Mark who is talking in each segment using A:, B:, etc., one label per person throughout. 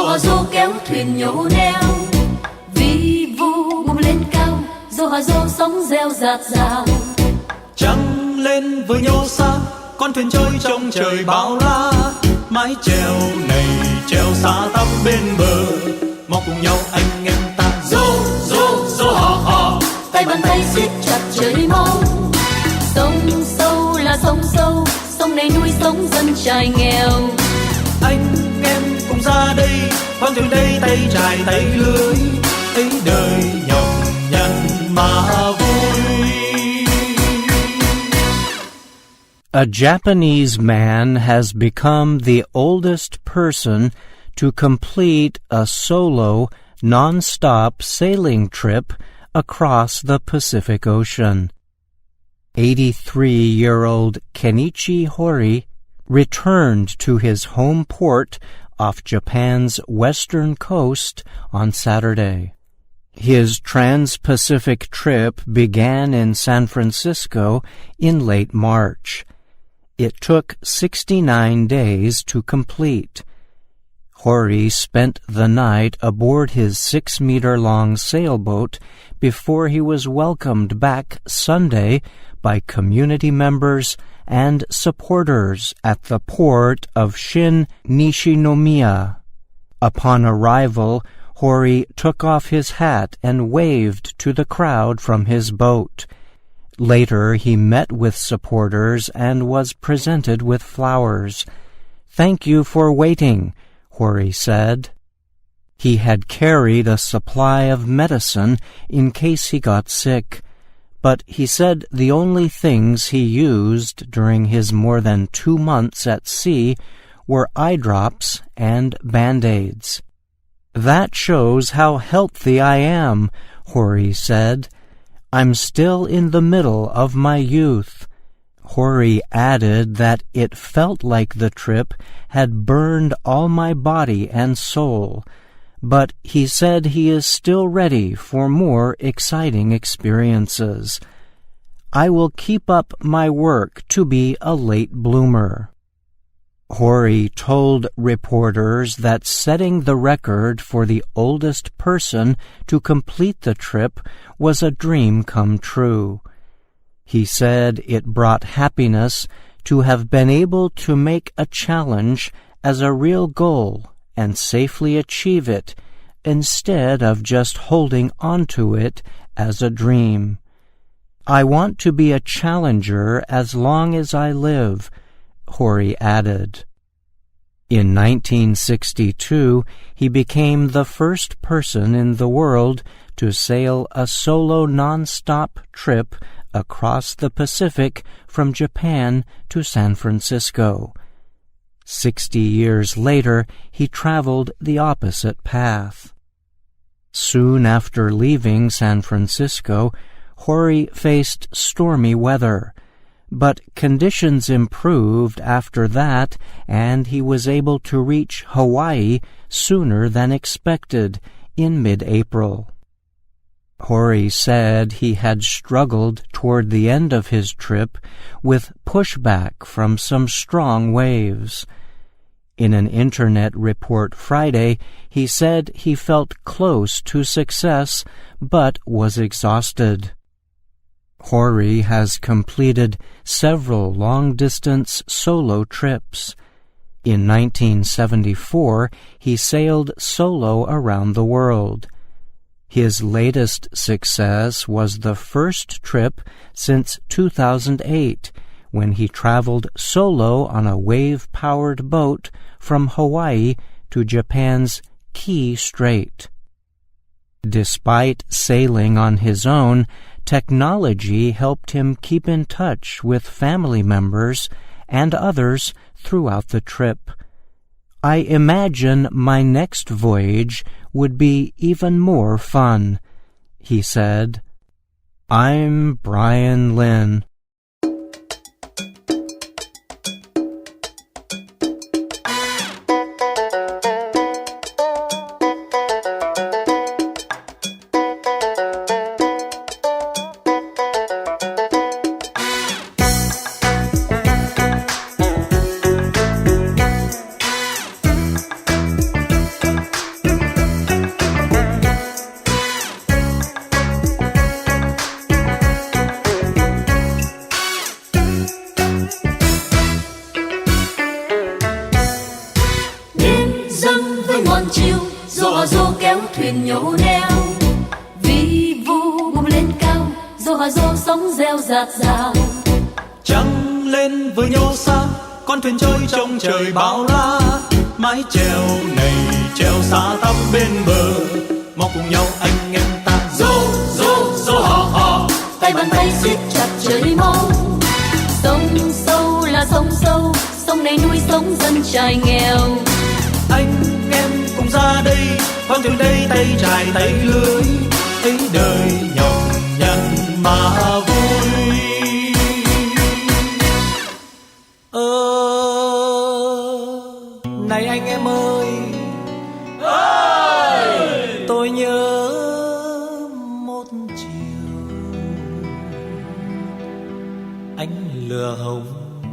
A: hò rô kéo thuyền nhổ neo, vi vu bung lên cao, rô hò rô sóng reo rạt rào.
B: Trăng lên với nhô xa, con thuyền trôi trong trời bão la, mái chèo này chèo xa tắp bên bờ, mong cùng nhau anh em ta rô rô rô hò hò,
A: tay bàn tay siết chặt trời mong. Sông sâu là sông sâu, sông này nuôi sống dân trài nghèo.
B: Anh em cùng ra đây, khoang thuyền đây tay trải tay lưới, ấy đời nhọc nhằn mà vui.
C: A Japanese man has become the oldest person to complete a solo, non-stop sailing trip across the Pacific Ocean. 83-year-old Kenichi Hori returned to his home port off Japan's western coast on Saturday. His trans-Pacific trip began in San Francisco in late March. It took 69 days to complete. Hori spent the night aboard his 6-meter-long sailboat before he was welcomed back Sunday by community members and supporters at the port of Shin Nishinomiya. Upon arrival, Hori took off his hat and waved to the crowd from his boat. Later, he met with supporters and was presented with flowers. "Thank you for waiting," Hori said. He had carried a supply of medicine in case he got sick, but he said the only things he used during his more than 2 months at sea were eye drops and Band-Aids. "That shows how healthy I am," Hori said. "I'm still in the middle of my youth." Hori added that it felt like the trip had burned all my body and soul, but he said he is still ready for more exciting experiences. "I will keep up my work to be a late bloomer." Hori told reporters that setting the record for the oldest person to complete the trip was a dream come true. He said it brought happiness to have been able to make a challenge as a real goal and safely achieve it instead of just holding onto it as a dream. "I want to be a challenger as long as I live," Hori added. In 1962, he became the first person in the world to sail a solo non-stop trip across the Pacific from Japan to San Francisco. 60 years later, he traveled the opposite path. Soon after leaving San Francisco, Hori faced stormy weather, but conditions improved after that, and he was able to reach Hawaii sooner than expected in mid-April. Hori said he had struggled toward the end of his trip with pushback from some strong waves. In an internet report Friday, he said he felt close to success but was exhausted. Hori has completed several long-distance solo trips. In 1974, he sailed solo around the world. His latest success was the first trip since 2008, when he traveled solo on a wave-powered boat from Hawaii to Japan's Kii Strait. Despite sailing on his own, technology helped him keep in touch with family members and others throughout the trip. "I imagine my next voyage would be even more fun," he said. I'm Bryan Lynn.
A: kéo thuyền nhổ neo. Vi vu bùng lên cao, dô hà dô sóng reo rạt rào.
B: Trăng lên với nhô xa, con thuyền trôi trong trời bão la. Mái chèo này chèo xa tắm bên bờ, mau cùng nhau anh em ta dô dô dô hò hò.
A: Tay bàn tay siết chặt trời mong. Sông sâu là sông sâu, sông này nuôi sống dân trài nghèo.
B: Anh em cùng ra đây, con thuyền đây tay trải tay lưới, ấy đời nhọc nhằn mà vui. Này anh em ơi, tôi nhớ một chiều anh lửa hồng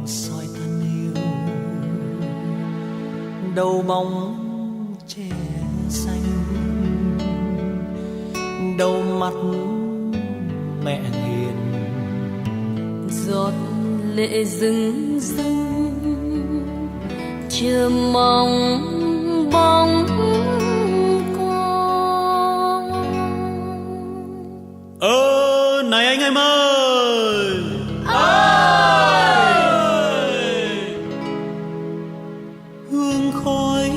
B: soi thân yêu, đầu bóng trẻ xanh, đầu mắt mẹ hiền.
A: Giọt lệ rưng rưng chờ mong bóng con.
B: Này anh em ơi, hương khói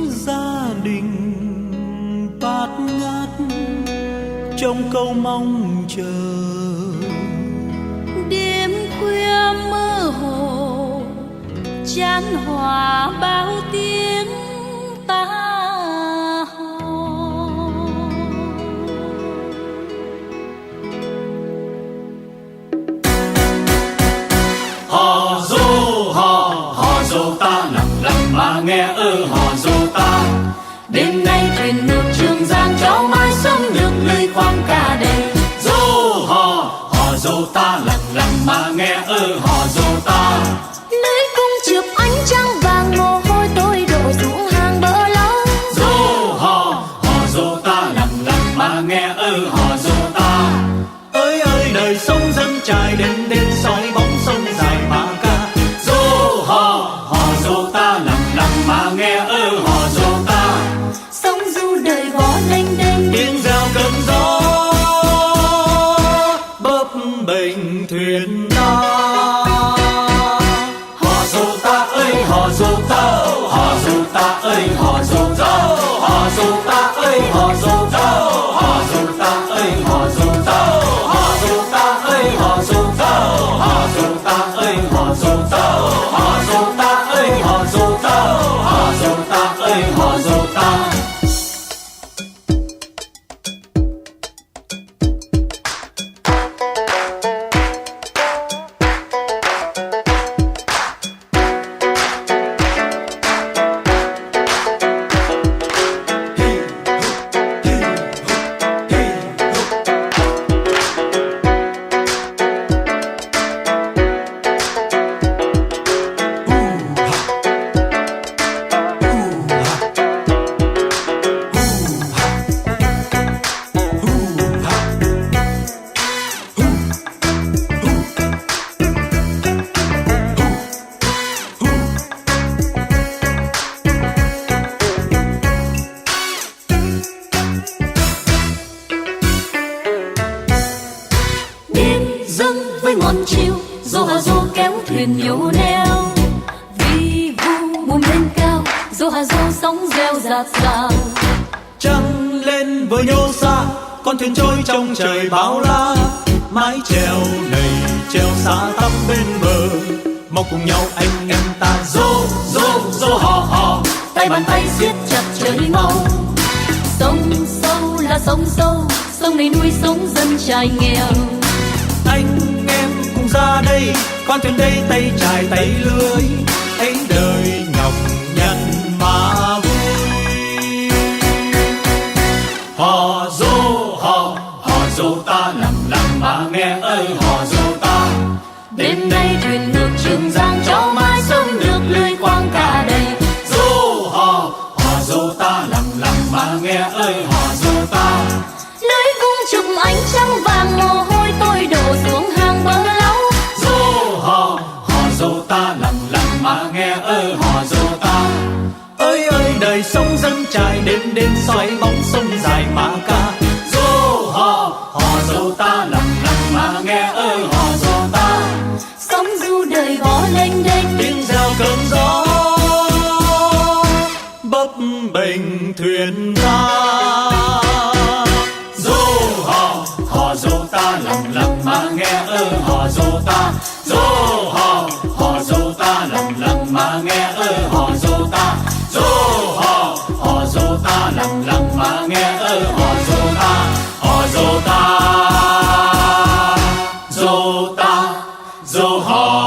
B: gia đình bát ngát trong câu mong chờ.
A: Đêm khuya mơ hồ chan hòa bao tiếng ta
B: hò hò dô ta lặng lặng mà nghe hò dô ta.
A: đêm nay thuyền ngược Trường Giang, cháu mai sống được lưới khoang cả đầy.
B: Dô hò dô ta lặng lặng mà nghe hò dô ta.
A: Lưới cung chụp ánh trăng vàng, mồ hôi tôi đổ xuống hàng bờ lâu.
B: Dô hò dô ta lặng lặng mà nghe hò dô ta. Ơi ơi đời sống dân trài đến đến soi bóng sông dài mà ca. Dô hò dô ta lặng lặng mà nghe hò dô ta.
A: Sông du đời gõ đênh đênh,
B: Tiếng reo cơn gió bấp bềnh thuyền ta. Hò dô ta ơi hò dô ta, hò dô ta ơi hò dô ta, hò dô ta ơi hò dô ta, hò dô ta ơi hò dô ta, hò dô ta ơi hò dô ta, hò dô ta ơi hò dô ta, hò dô ta ơi hò dô ta, hò dô ta ơi hò dô ta.
A: thuyền nhổ neo, vi vu buồm lên cao, dô hà dô sóng reo rạt rào.
B: Trăng lên với nhô xa, con thuyền trôi trong trời bão la. Mái chèo này chèo xa tắp bên bờ, mau cùng nhau anh em ta dô dô dô hò hò,
A: tay bàn tay siết chặt trời mau. Sông sâu là sông sâu, sông này nuôi sống dân trài nghèo.
B: anh em cùng ra đây, con thuyền đây tay trải tay lưới, ấy đời nhọc nhằn mà vui. Hò dô ta lặng lặng mà nghe ơi hò dô ta.
A: Đêm nay thuyền ngược Trường Giang, cho mai sông được lưới quang cả đầy.
B: Hò dô ta lặng lặng mà nghe ơi hò dô ta.
A: Lưới vung chụp ánh trăng vàng, mồ hôi tôi đổ xuống hàng bờ lâu.
B: Hò dô ta lặng lặng mà nghe ơi hò dô ta. Ơi ơi đời sống dân trải đêm đêm xoay bóng sông thuyền ra. Dô hò dô ta lặng lặng mà nghe hò dô ta. Dô hò dô ta lặng lặng mà nghe hò dô ta. Dô hò dô ta lặng lặng mà nghe hò dô ta. Hò dô ta, dô ta, dô hò.